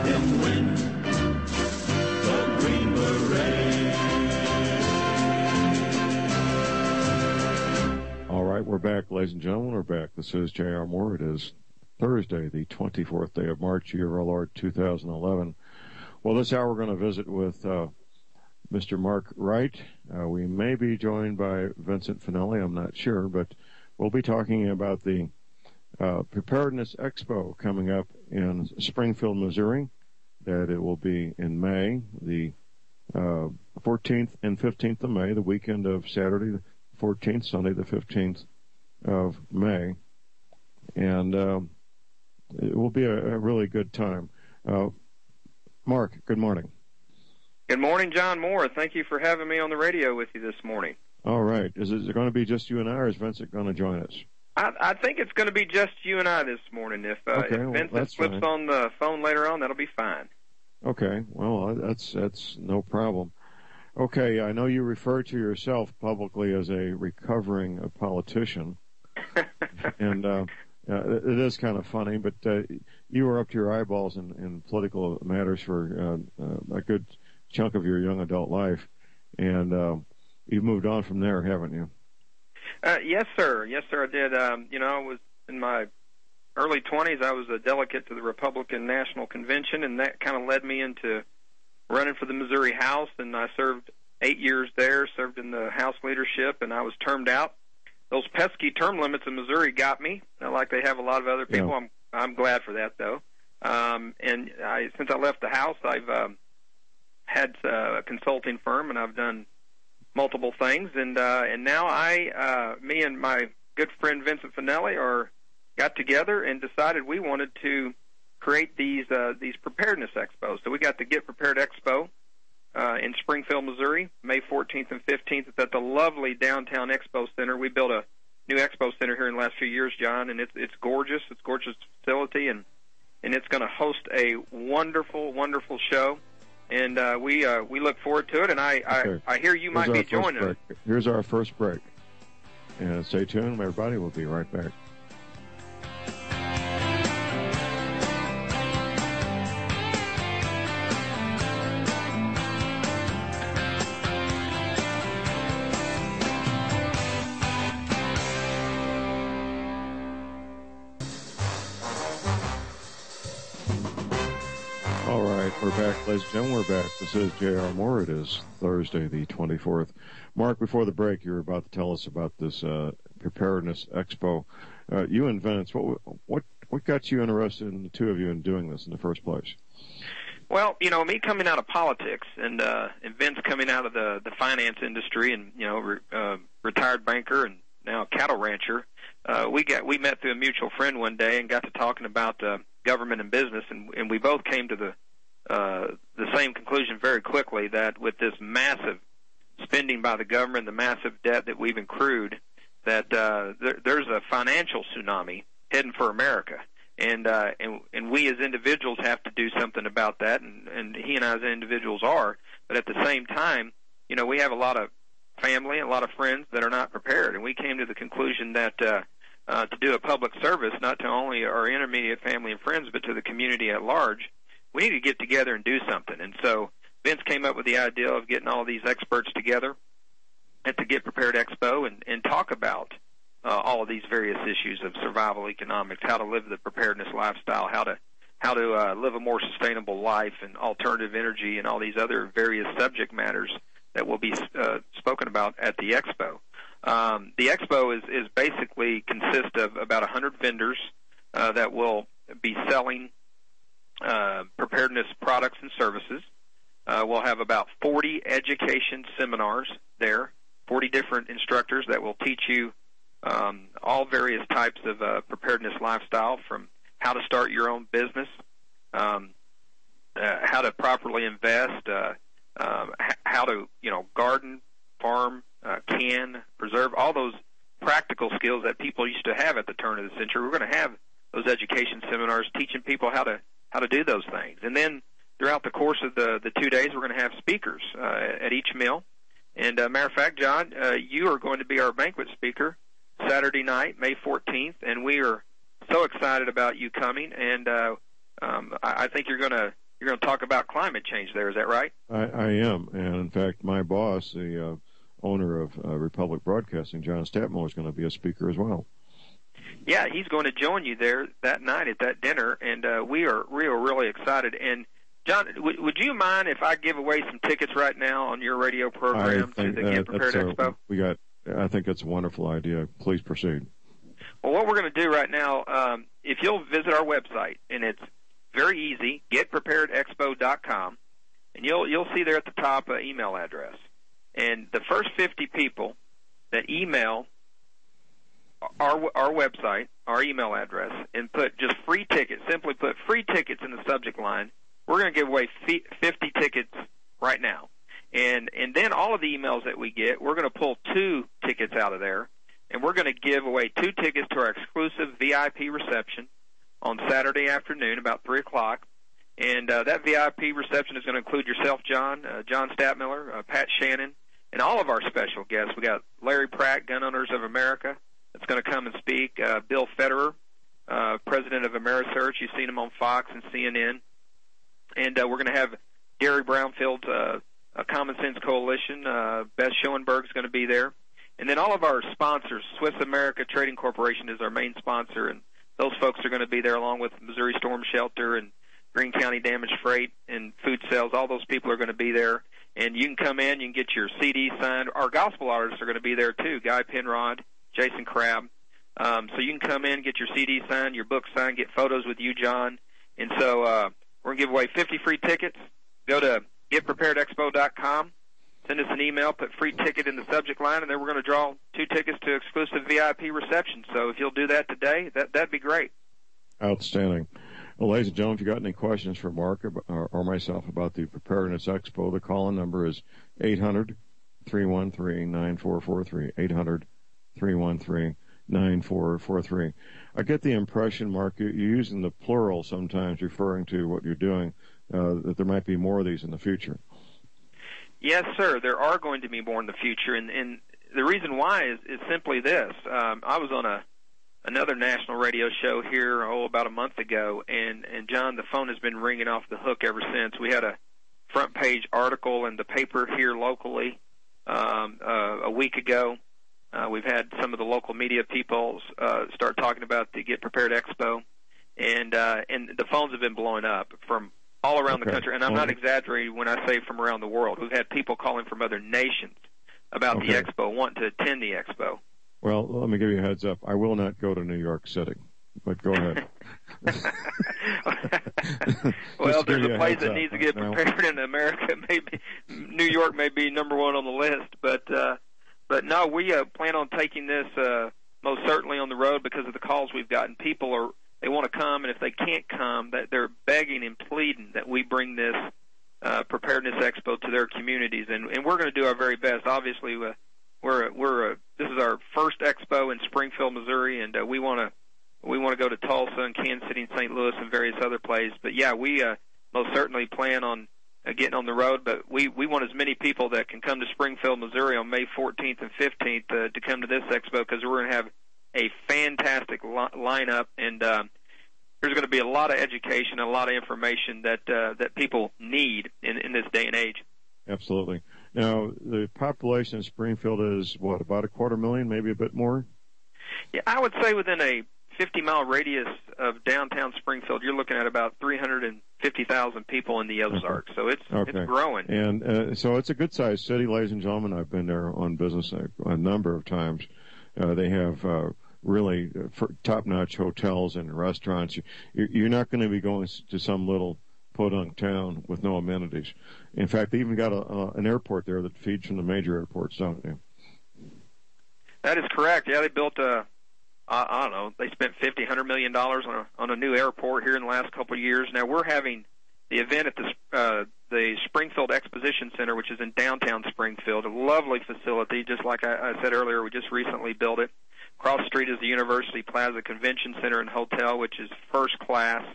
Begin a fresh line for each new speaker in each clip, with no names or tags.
him win the Green Beret.
All right, we're back, ladies and gentlemen. We're back. This is J.R. Moore. It is Thursday, the 24th day of March, year of our Lord 2011. Well, this hour we're going to visit with Mr. Mark Wright. We may be joined by Vincent Finelli, I'm not sure, but we'll be talking about the Preparedness Expo coming up in Springfield, Missouri, that it will be in May, the 14th and 15th of May, the weekend of Saturday the 14th, Sunday the 15th of May, and it will be a really good time. Mark, good morning.
Good morning, John Moore. Thank you for having me on the radio with you this morning.
All right. Is it going to be just you and I, or is Vincent going to join us?
I think it's going to be just you and I this morning. If Vincent flips on the phone later on, that'll be fine.
Okay. Well, that's no problem. Okay. I know you refer to yourself publicly as a recovering politician, and it is kind of funny, but you were up to your eyeballs in political matters for a good chunk of your young adult life, and you've moved on from there, haven't you?
Yes, sir. Yes, sir, I did. I was in my early 20s. I was a delegate to the Republican National Convention, and that kind of led me into running for the Missouri House, and I served 8 years there, served in the House leadership, and I was termed out. Those pesky term limits in Missouri got me, like they have a lot of other people. Yeah. I'm glad for that, though. Since I left the House, I've had a consulting firm, and I've done multiple things. And now me and my good friend Vincent Finelli got together and decided we wanted to create these preparedness expos. So we got the Get Prepared Expo in Springfield, Missouri, May 14th and 15th. It's at the lovely downtown Expo Center. We built a new Expo Center here in the last few years, John, and it's gorgeous. It's a gorgeous facility, and it's going to host a wonderful, wonderful show. And we look forward to it. And I hear you might be joining us.
Here's our first break, and stay tuned, everybody. We'll be right back. We're back, ladies and gentlemen. We're back. This is J.R. Moore. It is Thursday, the 24th. Mark, before the break, you were about to tell us about this Preparedness Expo. You and Vince, what got you interested in the two of you in doing this in the first place?
Well, me coming out of politics and Vince coming out of the finance industry, and retired banker and now cattle rancher. We met through a mutual friend one day and got to talking about government and business, and we both came to the same conclusion very quickly, that with this massive spending by the government, the massive debt that we've accrued, that there's a financial tsunami heading for America, and we as individuals have to do something about that, and he and I as individuals are, but at the same time, we have a lot of family, a lot of friends that are not prepared, and we came to the conclusion that to do a public service, not to only our intermediate family and friends, but to the community at large, we need to get together and do something. And so Vince came up with the idea of getting all these experts together at the Get Prepared Expo and talk about all of these various issues of survival economics, how to live the preparedness lifestyle, how to live a more sustainable life, and alternative energy, and all these other various subject matters that will be spoken about at the Expo. The Expo is basically consists of about 100 vendors that will be selling preparedness products and services. We'll have about 40 education seminars there, 40 different instructors that will teach you all various types of preparedness lifestyle, from how to start your own business, how to properly invest, how to garden, farm, can, preserve, all those practical skills that people used to have at the turn of the century. We're going to have those education seminars teaching people how to do those things. And then throughout the course of the 2 days, we're going to have speakers at each meal. And matter of fact, John, you are going to be our banquet speaker Saturday night, May 14th, and we are so excited about you coming. And I think you're going you're going to talk about climate change there. Is that right?
I am, and in fact, my boss, the owner of Republic Broadcasting, John Statmiller, is going to be a speaker as well.
Yeah, he's going to join you there that night at that dinner, and we are really excited. And John, would you mind if I give away some tickets right now on your radio program to the Get Prepared Expo?
I think that's a wonderful idea. Please proceed.
Well, what we're going to do right now, if you'll visit our website, and it's very easy, getpreparedexpo.com, and you'll see there at the top an email address. And the first 50 people that email our website, our email address, and put just free tickets, simply put free tickets in the subject line, we're going to give away 50 tickets right now. And then all of the emails that we get, we're going to pull 2 tickets out of there, and we're going to give away 2 tickets to our exclusive VIP reception on Saturday afternoon about 3 o'clock. And that VIP reception is going to include yourself, John Statmiller, Pat Shannon, and all of our special guests. We got Larry Pratt, Gun Owners of America, that's going to come and speak. Bill Federer, president of Amerisearch. You've seen him on Fox and CNN. And we're going to have Gary Brownfield's Common Sense Coalition. Beth Schoenberg's going to be there. And then all of our sponsors, Swiss America Trading Corporation is our main sponsor, and those folks are going to be there along with Missouri Storm Shelter and Greene County Damage Freight and Food Sales. All those people are going to be there. And you can come in, you can get your CD signed. Our gospel artists are going to be there too, Guy Penrod, Jason Crabb. So you can come in, get your CD signed, your book signed, get photos with you, John. And so we're going to give away 50 free tickets. Go to getpreparedexpo.com, send us an email, put free ticket in the subject line, and then we're going to draw 2 tickets to exclusive VIP reception. So if you'll do that today, that'd be great.
Outstanding. Well, ladies and gentlemen, if you've got any questions for Mark or myself about the Preparedness Expo, the call-in number is 800-313-9443, 800-313-9443. I get the impression, Mark, you're using the plural sometimes, referring to what you're doing, that there might be more of these in the future.
Yes, sir. There are going to be more in the future, and the reason why is simply this. I was on another national radio show here, about a month ago, and John, the phone has been ringing off the hook ever since. We had a front page article in the paper here locally a week ago. We've had some of the local media people start talking about the Get Prepared Expo, and the phones have been blowing up from all around the country. And I'm not exaggerating when I say from around the world. We've had people calling from other nations about the Expo, wanting to attend the Expo.
Well, let me give you a heads up. I will not go to New York City, but go ahead.
Well, if there's a place that needs to get prepared in America, maybe New York may be number one on the list. But no, we plan on taking this most certainly on the road because of the calls we've gotten. People they want to come, and if they can't come, that they're begging and pleading that we bring this Preparedness Expo to their communities, and we're going to do our very best. Obviously, this is our first expo in Springfield, Missouri, and we want to go to Tulsa and Kansas City and St. Louis and various other places. But yeah, we most certainly plan on getting on the road. But we want as many people that can come to Springfield, Missouri on May 14th and 15th to come to this expo, because we're going to have a fantastic lineup, and there's going to be a lot of education, a lot of information that people need in this day and age.
Absolutely. Now, the population of Springfield is, what, about 250,000, maybe a bit more?
Yeah, I would say within a 50-mile radius of downtown Springfield, you're looking at about 350,000 people in the Ozarks. So it's growing.
And so it's a good-sized city, ladies and gentlemen. I've been there on business a number of times. They have really top-notch hotels and restaurants. You're not going to be going to some little podunk town with no amenities. In fact, they even got an airport there that feeds from the major airports, don't they?
That is correct. Yeah, they built I don't know, they spent $50-100 million on a new airport here in the last couple of years. Now we're having the event at the Springfield Exposition Center, which is in downtown Springfield, a lovely facility. Just like I said earlier, we just recently built it. Across the street is the University Plaza Convention Center and Hotel, which is first class.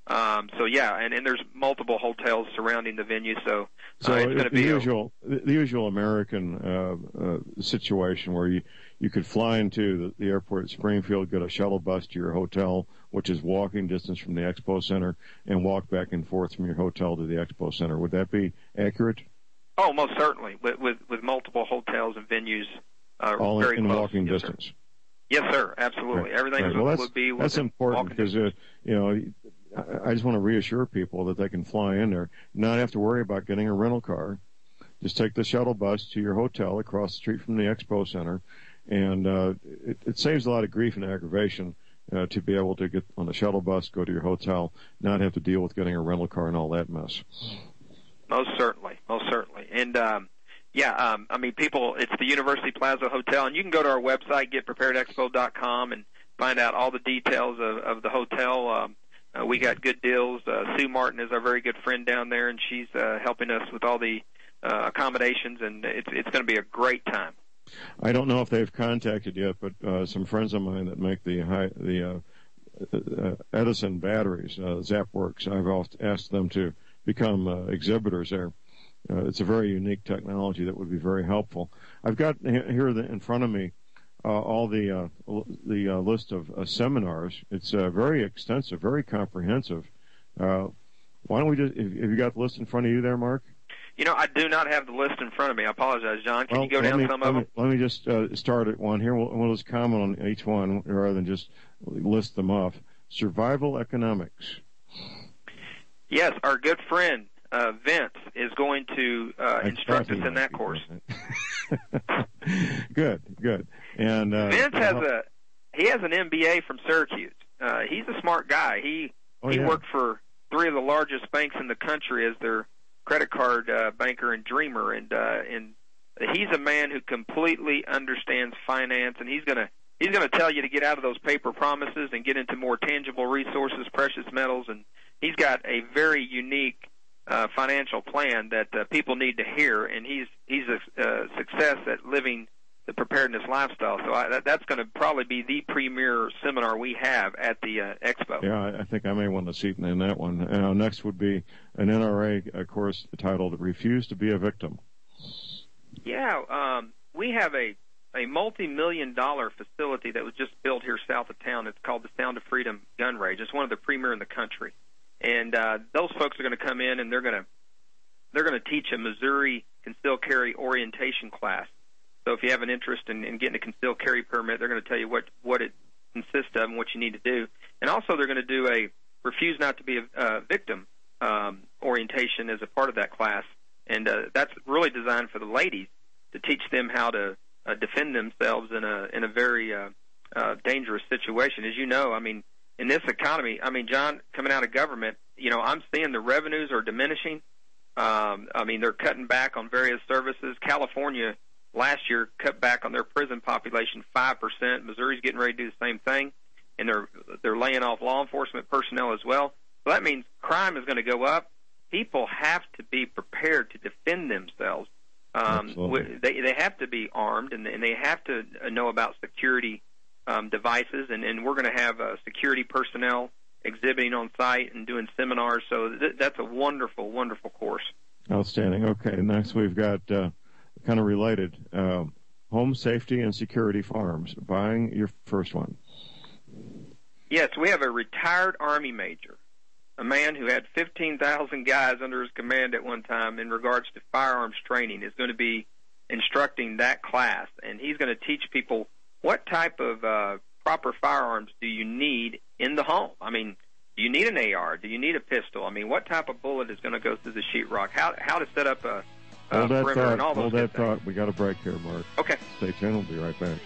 So yeah, and there's multiple hotels surrounding the venue, so it's going to be
the usual American situation where you could fly into the airport at Springfield, get a shuttle bus to your hotel, which is walking distance from the Expo Center, and walk back and forth from your hotel to the Expo Center. Would that be accurate?
Oh, most certainly, with multiple hotels and venues
all
very
in
close.
walking
Yes,
distance.
Sir. Yes, sir. Absolutely.
Right.
Everything
Right. Well,
would be
that's important because I just want to reassure people that they can fly in there, not have to worry about getting a rental car. Just take the shuttle bus to your hotel across the street from the Expo Center, and it saves a lot of grief and aggravation to be able to get on the shuttle bus, go to your hotel, not have to deal with getting a rental car and all that mess.
Most certainly. And I mean, people, it's the University Plaza Hotel, and you can go to our website, getpreparedexpo.com, and find out all the details of the hotel. We got good deals. Sue Martin is our very good friend down there, and she's helping us with all the accommodations, and it's going to be a great time.
I don't know if they've contacted yet, but some friends of mine that make the Edison batteries, ZapWorks, I've asked them to become exhibitors there. It's a very unique technology that would be very helpful. I've got here in front of me all the list of seminars. It's very extensive, very comprehensive. Why don't we have you got the list in front of you there, Mark?
I do not have the list in front of me. I apologize, John. Can you go down some of them?
Let me just start at one here. We'll just comment on each one rather than just list them off. Survival economics.
Yes, our good friend Vince is going to instruct us in that course.
Good. And
Vince has an MBA from Syracuse. He's a smart guy. He worked for 3 of the largest banks in the country as their credit card banker and dreamer, and he's a man who completely understands finance, and he's gonna tell you to get out of those paper promises and get into more tangible resources, precious metals, and he's got a very unique financial plan that people need to hear, and he's a success at living the preparedness lifestyle. So that's going to probably be the premier seminar we have at the Expo.
Yeah, I think I may want a seat in that one. Next would be an NRA course titled "Refuse to be a Victim."
Yeah, we have a multi-million-dollar facility that was just built here south of town. It's called the Sound of Freedom Gun Range. It's one of the premier in the country. And those folks are going to come in, and they're going to teach a Missouri concealed carry orientation class. So if you have an interest in getting a concealed carry permit, they're going to tell you what it consists of and what you need to do. And also they're going to do a refuse not to be a victim orientation as a part of that class. And that's really designed for the ladies to teach them how to defend themselves in a very dangerous situation. As you know, I mean, in this economy, I mean, John, coming out of government, I'm seeing the revenues are diminishing. I mean, they're cutting back on various services. California last year cut back on their prison population 5%. Missouri's getting ready to do the same thing, and they're laying off law enforcement personnel as well. So that means crime is going to go up. People have to be prepared to defend themselves. They have to be armed, and they have to know about security devices, and we're going to have security personnel exhibiting on site and doing seminars. So that's a wonderful, wonderful course.
Outstanding. Okay, next we've got kind of related home safety and security farms. Buying your first one.
Yes, we have a retired Army major, a man who had 15,000 guys under his command at one time in regards to firearms training, is going to be instructing that class, and he's going to teach people what type of proper firearms do you need in the home? I mean, do you need an AR? Do you need a pistol? I mean, what type of bullet is going to go through the sheetrock? How to set up a perimeter and all those things.
Hold that thought. We got a break here, Mark.
Okay.
Stay tuned. We'll be right back.